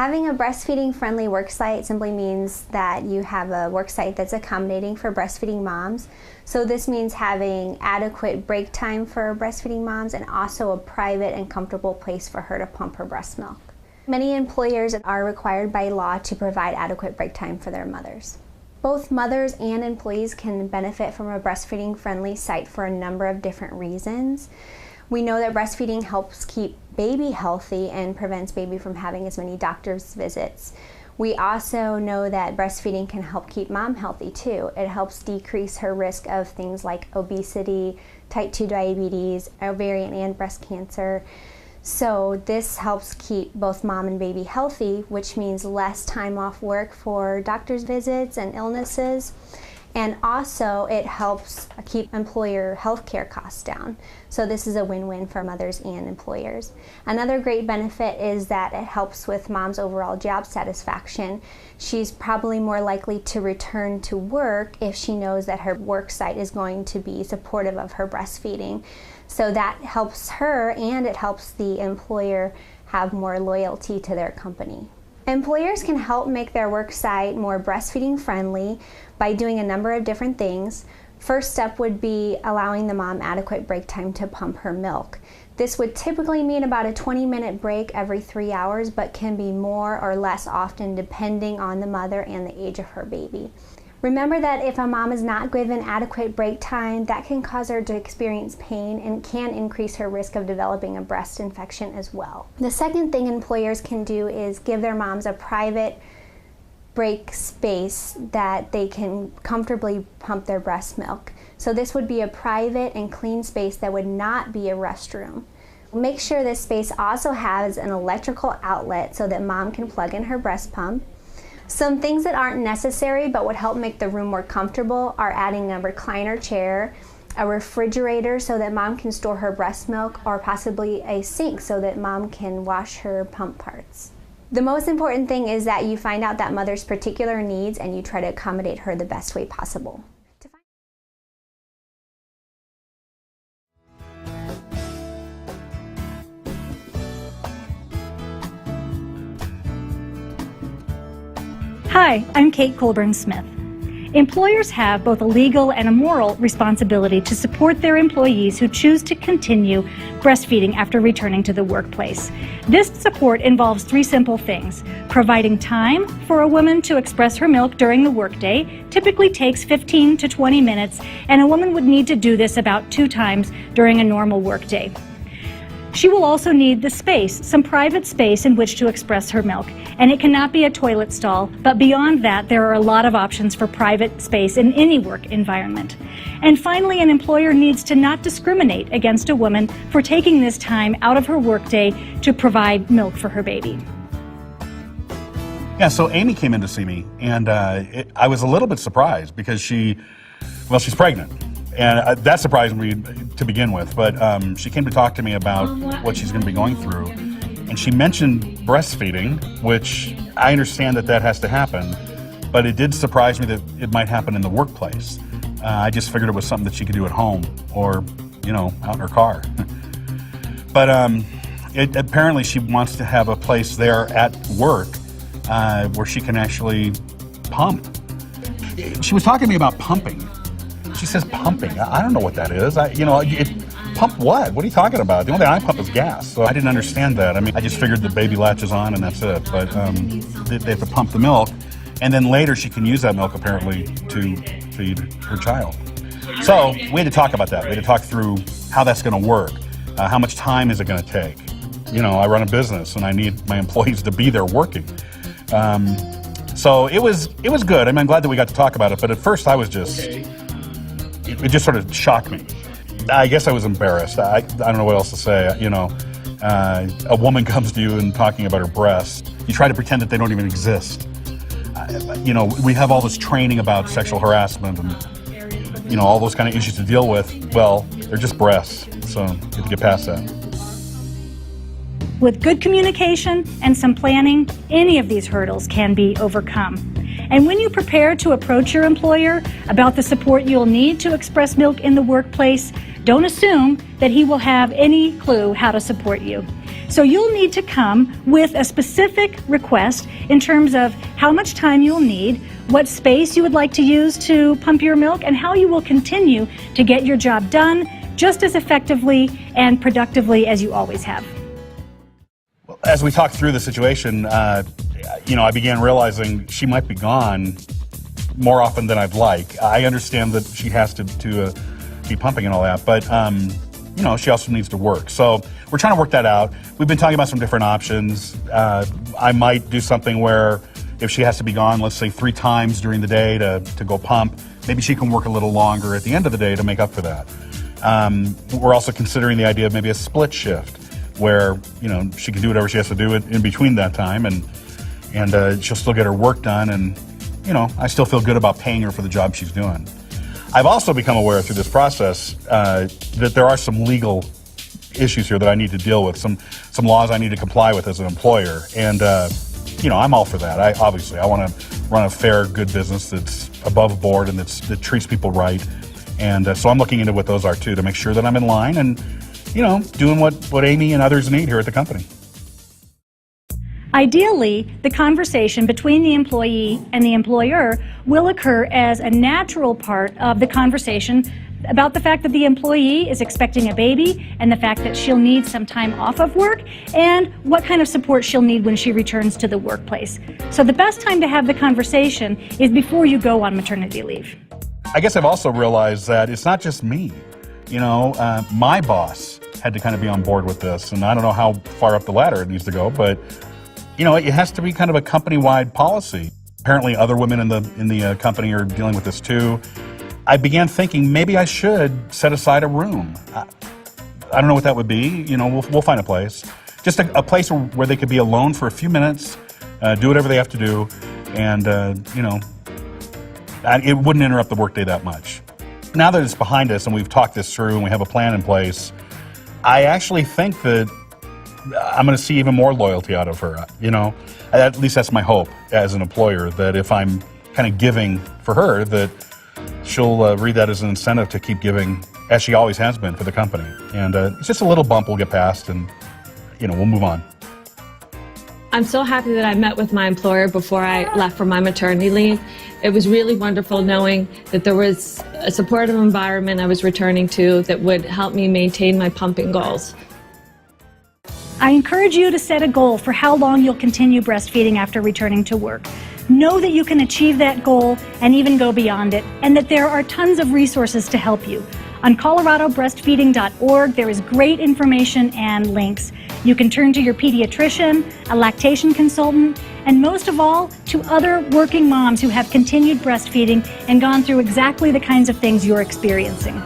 Having a breastfeeding-friendly worksite simply means that you have a worksite that's accommodating for breastfeeding moms. So this means having adequate break time for breastfeeding moms and also a private and comfortable place for her to pump her breast milk. Many employers are required by law to provide adequate break time for their mothers. Both mothers and employees can benefit from a breastfeeding-friendly site for a number of different reasons. We know that breastfeeding helps keep baby healthy and prevents baby from having as many doctor's visits. We also know that breastfeeding can help keep mom healthy too. It helps decrease her risk of things like obesity, type 2 diabetes, ovarian and breast cancer. So this helps keep both mom and baby healthy, which means less time off work for doctor's visits and illnesses. And also it helps keep employer health care costs down. So this is a win-win for mothers and employers. Another great benefit is that it helps with mom's overall job satisfaction. She's probably more likely to return to work if she knows that her work site is going to be supportive of her breastfeeding. So that helps her and it helps the employer have more loyalty to their company. Employers can help make their work site more breastfeeding friendly by doing a number of different things. First step would be allowing the mom adequate break time to pump her milk. This would typically mean about a 20-minute break every 3 hours, but can be more or less often depending on the mother and the age of her baby. Remember that if a mom is not given adequate break time, that can cause her to experience pain and can increase her risk of developing a breast infection as well. The second thing employers can do is give their moms a private break space that they can comfortably pump their breast milk. So this would be a private and clean space that would not be a restroom. Make sure this space also has an electrical outlet so that mom can plug in her breast pump. Some things that aren't necessary but would help make the room more comfortable are adding a recliner chair, a refrigerator so that mom can store her breast milk, or possibly a sink so that mom can wash her pump parts. The most important thing is that you find out that mother's particular needs and you try to accommodate her the best way possible. Hi, I'm Kate Colburn-Smith. Employers have both a legal and a moral responsibility to support their employees who choose to continue breastfeeding after returning to the workplace. This support involves 3 simple things. Providing time for a woman to express her milk during the workday typically takes 15 to 20 minutes, and a woman would need to do this about 2 times during a normal workday. She will also need the space, some private space in which to express her milk. And it cannot be a toilet stall, but beyond that, there are a lot of options for private space in any work environment. And finally, an employer needs to not discriminate against a woman for taking this time out of her workday to provide milk for her baby. Yeah, so Amy came in to see me, and I was a little bit surprised because she's pregnant. And that surprised me to begin with, but she came to talk to me about what she's going to be going through. And she mentioned breastfeeding, which I understand that has to happen, but it did surprise me that it might happen in the workplace. I just figured it was something that she could do at home or, out in her car. But apparently she wants to have a place there at work where she can actually pump. She was talking to me about pumping. She says pumping. I don't know what that is. Pump what? What are you talking about? The only thing I pump is gas. So I didn't understand that. I just figured the baby latches on and that's it. But they have to pump the milk. And then later she can use that milk apparently to feed her child. So we had to talk about that. We had to talk through how that's going to work. How much time is it going to take? I run a business and I need my employees to be there working. So it was good. I'm glad that we got to talk about it. But at first I was it just sort of shocked me. I guess I was embarrassed. I don't know what else to say. A woman comes to you and talking about her breasts. You try to pretend that they don't even exist. We have all this training about sexual harassment and, all those kind of issues to deal with. Well, they're just breasts, so you have to get past that. With good communication and some planning, any of these hurdles can be overcome. And when you prepare to approach your employer about the support you'll need to express milk in the workplace, don't assume that he will have any clue how to support you. So you'll need to come with a specific request in terms of how much time you'll need, what space you would like to use to pump your milk, and how you will continue to get your job done just as effectively and productively as you always have. As we talked through the situation, I began realizing she might be gone more often than I'd like. I understand that she has to be pumping and all that, but she also needs to work. So we're trying to work that out. We've been talking about some different options. I might do something where if she has to be gone, let's say 3 times during the day to go pump, maybe she can work a little longer at the end of the day to make up for that. We're also considering the idea of maybe a split shift where, she can do whatever she has to do in between that time and she'll still get her work done and, I still feel good about paying her for the job she's doing. I've also become aware through this process that there are some legal issues here that I need to deal with, some laws I need to comply with as an employer, and I'm all for that. I want to run a fair, good business that's above board and that treats people right, and so I'm looking into what those are too to make sure that I'm in line and doing what Amy and others need here at the company. Ideally, the conversation between the employee and the employer will occur as a natural part of the conversation about the fact that the employee is expecting a baby and the fact that she'll need some time off of work and what kind of support she'll need when she returns to the workplace. So the best time to have the conversation is before you go on maternity leave. I guess I've also realized that it's not just me. My boss had to kind of be on board with this, and I don't know how far up the ladder it needs to go, but it has to be kind of a company-wide policy. Apparently other women in the company are dealing with this too. I began thinking maybe I should set aside a room. I don't know what that would be. We'll find a place. Just a place where they could be alone for a few minutes, do whatever they have to do, and, it wouldn't interrupt the workday that much. Now that it's behind us and we've talked this through and we have a plan in place, I actually think that I'm going to see even more loyalty out of her, At least that's my hope as an employer, that if I'm kind of giving for her, that she'll read that as an incentive to keep giving, as she always has been for the company. And it's just a little bump we'll get past and, we'll move on. I'm so happy that I met with my employer before I left for my maternity leave. It was really wonderful knowing that there was a supportive environment I was returning to that would help me maintain my pumping goals. I encourage you to set a goal for how long you'll continue breastfeeding after returning to work. Know that you can achieve that goal and even go beyond it, and that there are tons of resources to help you. On coloradobreastfeeding.org, there is great information and links. You can turn to your pediatrician, a lactation consultant, and most of all, to other working moms who have continued breastfeeding and gone through exactly the kinds of things you're experiencing.